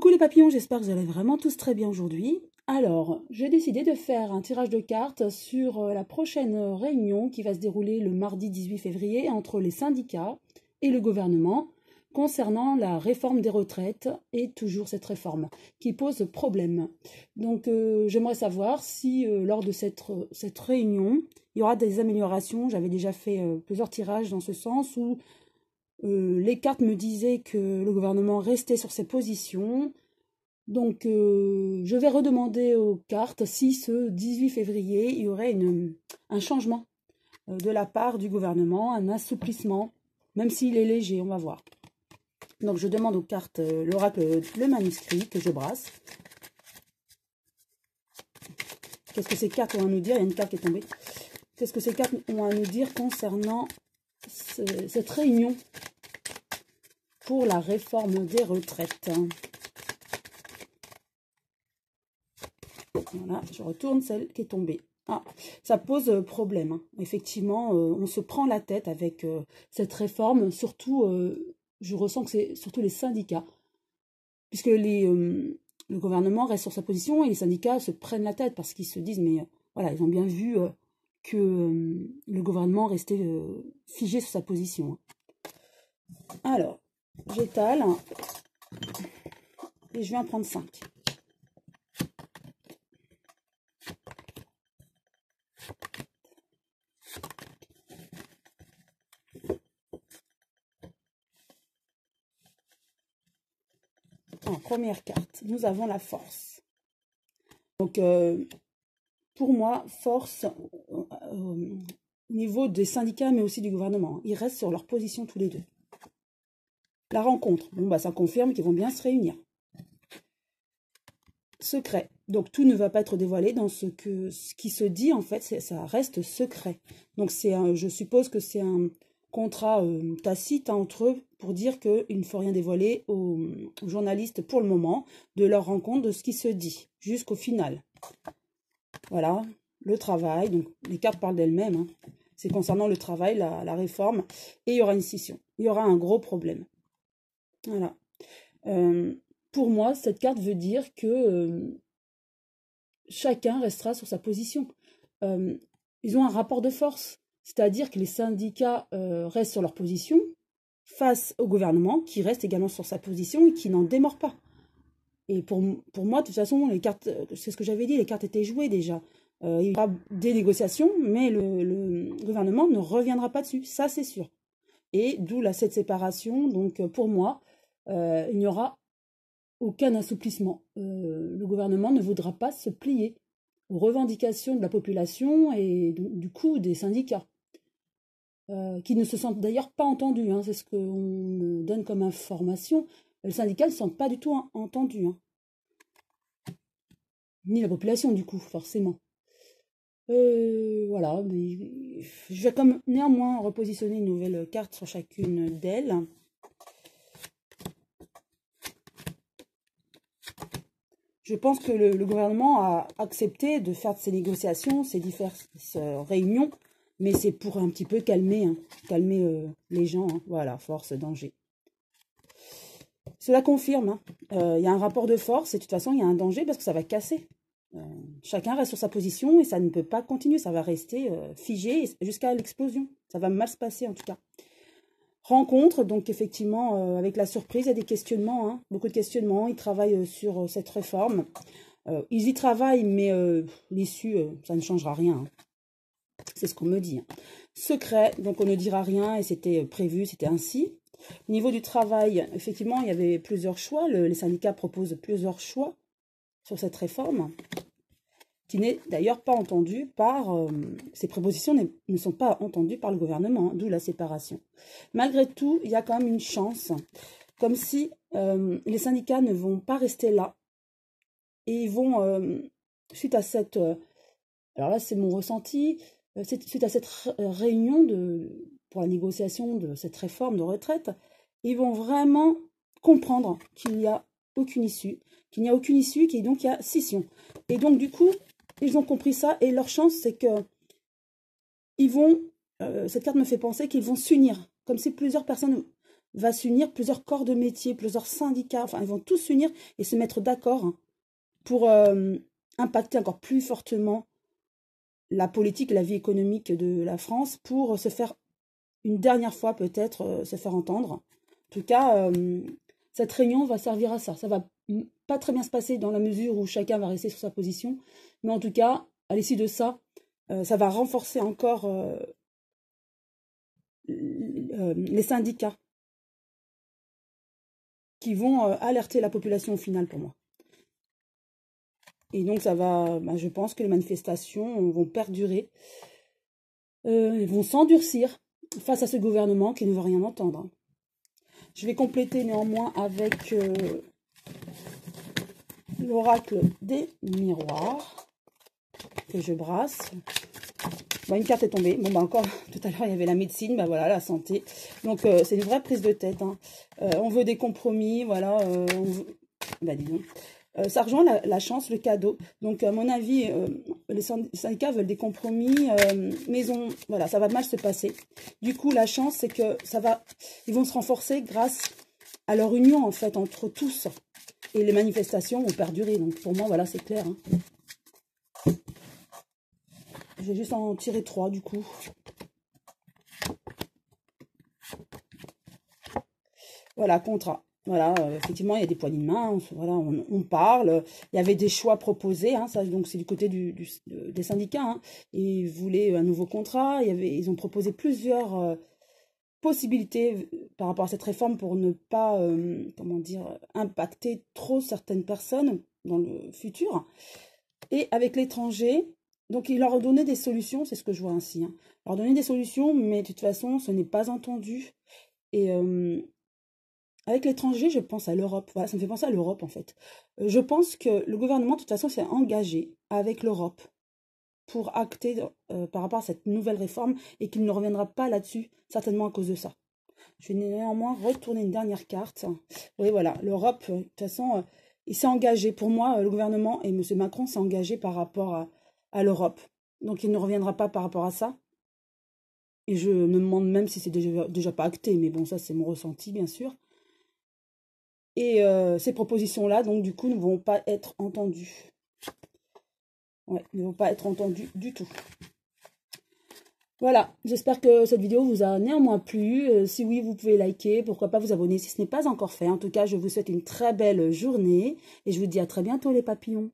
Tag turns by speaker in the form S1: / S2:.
S1: Coucou les papillons, j'espère que vous allez vraiment tous très bien aujourd'hui. Alors, j'ai décidé de faire un tirage de cartes sur la prochaine réunion qui va se dérouler le mardi 18 février entre les syndicats et le gouvernement concernant la réforme des retraites et toujours cette réforme qui pose problème. Donc, j'aimerais savoir si lors de cette réunion, il y aura des améliorations. J'avais déjà fait plusieurs tirages dans ce sens où les cartes me disaient que le gouvernement restait sur ses positions. Donc, je vais redemander aux cartes si ce 18 février, il y aurait un changement de la part du gouvernement, un assouplissement, même s'il est léger, on va voir. Donc, je demande aux cartes l'oracle, le manuscrit que je brasse. Qu'est-ce que ces cartes ont à nous dire? Il y a une carte qui est tombée. Qu'est-ce que ces cartes ont à nous dire concernant cette réunion pour la réforme des retraites? Voilà, je retourne celle qui est tombée. Ah, ça pose problème, hein. Effectivement, on se prend la tête avec cette réforme, surtout, je ressens que c'est surtout les syndicats, puisque le gouvernement reste sur sa position et les syndicats se prennent la tête parce qu'ils se disent, mais voilà, ils ont bien vu que le gouvernement restait figé sur sa position. Alors, j'étale et je vais en prendre 5. En première carte, nous avons la force. Donc, pour moi, force au niveau des syndicats, mais aussi du gouvernement. Ils restent sur leur position tous les deux. La rencontre, bon, bah, ça confirme qu'ils vont bien se réunir. Secret. Donc, tout ne va pas être dévoilé dans ce qui se dit, en fait, ça reste secret. Donc, je suppose que c'est un contrat tacite entre eux pour dire qu'il ne faut rien dévoiler aux journalistes pour le moment de leur rencontre, de ce qui se dit, jusqu'au final. Voilà, le travail, donc les cartes parlent d'elles-mêmes, hein. C'est concernant le travail, la réforme, et il y aura une scission. Il y aura un gros problème. Voilà. Pour moi, cette carte veut dire que chacun restera sur sa position. Ils ont un rapport de force, c'est-à-dire que les syndicats restent sur leur position face au gouvernement, qui reste également sur sa position et qui n'en démord pas. Et pour moi, de toute façon, les cartes, c'est ce que j'avais dit, les cartes étaient jouées déjà. Il y aura des négociations, mais le gouvernement ne reviendra pas dessus, ça c'est sûr. Et d'où cette séparation. Donc pour moi, il n'y aura aucun assouplissement. Le gouvernement ne voudra pas se plier aux revendications de la population et du coup des syndicats, qui ne se sentent d'ailleurs pas entendus, hein, c'est ce qu'on me donne comme information. Les syndicats ne se sentent pas du tout entendus, hein. Ni la population du coup, forcément. Voilà, mais je vais comme néanmoins repositionner une nouvelle carte sur chacune d'elles. Je pense que le gouvernement a accepté de faire ces négociations, ces diverses réunions, mais c'est pour un petit peu calmer, hein, calmer les gens, hein. Voilà, force, danger. Cela confirme, hein. Y a un rapport de force et de toute façon, il y a un danger parce que ça va casser. Chacun reste sur sa position et ça ne peut pas continuer, ça va rester figé jusqu'à l'explosion. Ça va mal se passer en tout cas. Rencontre, donc effectivement, avec la surprise, il y a des questionnements, hein, beaucoup de questionnements. Ils travaillent sur cette réforme. Ils y travaillent, mais l'issue, ça ne changera rien, hein. C'est ce qu'on me dit, hein. Secret, donc on ne dira rien et c'était prévu, c'était ainsi. Au niveau du travail, effectivement, il y avait plusieurs choix. Les syndicats proposent plusieurs choix sur cette réforme, qui n'est d'ailleurs pas entendue par... ces propositions ne sont pas entendues par le gouvernement, hein, d'où la séparation. Malgré tout, il y a quand même une chance, comme si les syndicats ne vont pas rester là, et ils vont, suite à cette... alors là, c'est mon ressenti, suite à cette réunion pour la négociation de cette réforme de retraite, ils vont vraiment comprendre qu'il n'y a aucune issue, donc il y a scission. Et donc, du coup, ils ont compris ça, et leur chance, c'est que ils vont, cette carte me fait penser qu'ils vont s'unir, comme si plusieurs personnes va s'unir, plusieurs corps de métier, plusieurs syndicats, enfin, ils vont tous s'unir et se mettre d'accord hein, pour impacter encore plus fortement la politique, la vie économique de la France, pour se faire une dernière fois peut-être se faire entendre. En tout cas, cette réunion va servir à ça. Ça va pas très bien se passer dans la mesure où chacun va rester sur sa position, mais en tout cas, à l'issue de ça, ça va renforcer encore les syndicats qui vont alerter la population au final pour moi. Et donc ça va, je pense que les manifestations vont perdurer, vont s'endurcir face à ce gouvernement qui ne veut rien entendre. Je vais compléter néanmoins avec l'oracle des miroirs que je brasse. Bon, une carte est tombée. Bon, encore, tout à l'heure, il y avait la médecine, voilà, la santé. Donc, c'est une vraie prise de tête. Hein. On veut des compromis, voilà. Dis donc. Ça rejoint la chance, le cadeau. Donc, à mon avis, les syndicats veulent des compromis, mais voilà, ça va mal se passer. Du coup, la chance, c'est que ils vont se renforcer grâce à leur union, en fait, entre tous. Et les manifestations vont perdurer. Donc, pour moi, voilà, c'est clair. Hein. Je vais juste en tirer 3, du coup. Voilà, contrat. Voilà, effectivement, il y a des poignées de main, voilà, on parle. Il y avait des choix proposés, hein, ça, donc c'est du côté des syndicats. Hein, ils voulaient un nouveau contrat. Ils ont proposé plusieurs possibilités par rapport à cette réforme pour ne pas, comment dire, impacter trop certaines personnes dans le futur. Et avec l'étranger, donc ils leur ont donné des solutions, c'est ce que je vois ainsi. Hein, leur donner des solutions, mais de toute façon, ce n'est pas entendu. Et avec l'étranger, je pense à l'Europe. Voilà, ça me fait penser à l'Europe, en fait. Je pense que le gouvernement, de toute façon, s'est engagé avec l'Europe pour acter par rapport à cette nouvelle réforme et qu'il ne reviendra pas là-dessus, certainement à cause de ça. Je vais néanmoins retourner une dernière carte. Oui, voilà, l'Europe, de toute façon, il s'est engagé. Pour moi, le gouvernement et M. Macron s'est engagé par rapport à l'Europe. Donc, il ne reviendra pas par rapport à ça. Et je me demande même si c'est déjà pas acté, mais bon, ça, c'est mon ressenti, bien sûr. Et ces propositions-là, donc du coup, ne vont pas être entendues. Ouais, ne vont pas être entendues du tout. Voilà, j'espère que cette vidéo vous a néanmoins plu. Si oui, vous pouvez liker, pourquoi pas vous abonner si ce n'est pas encore fait. En tout cas, je vous souhaite une très belle journée et je vous dis à très bientôt les papillons.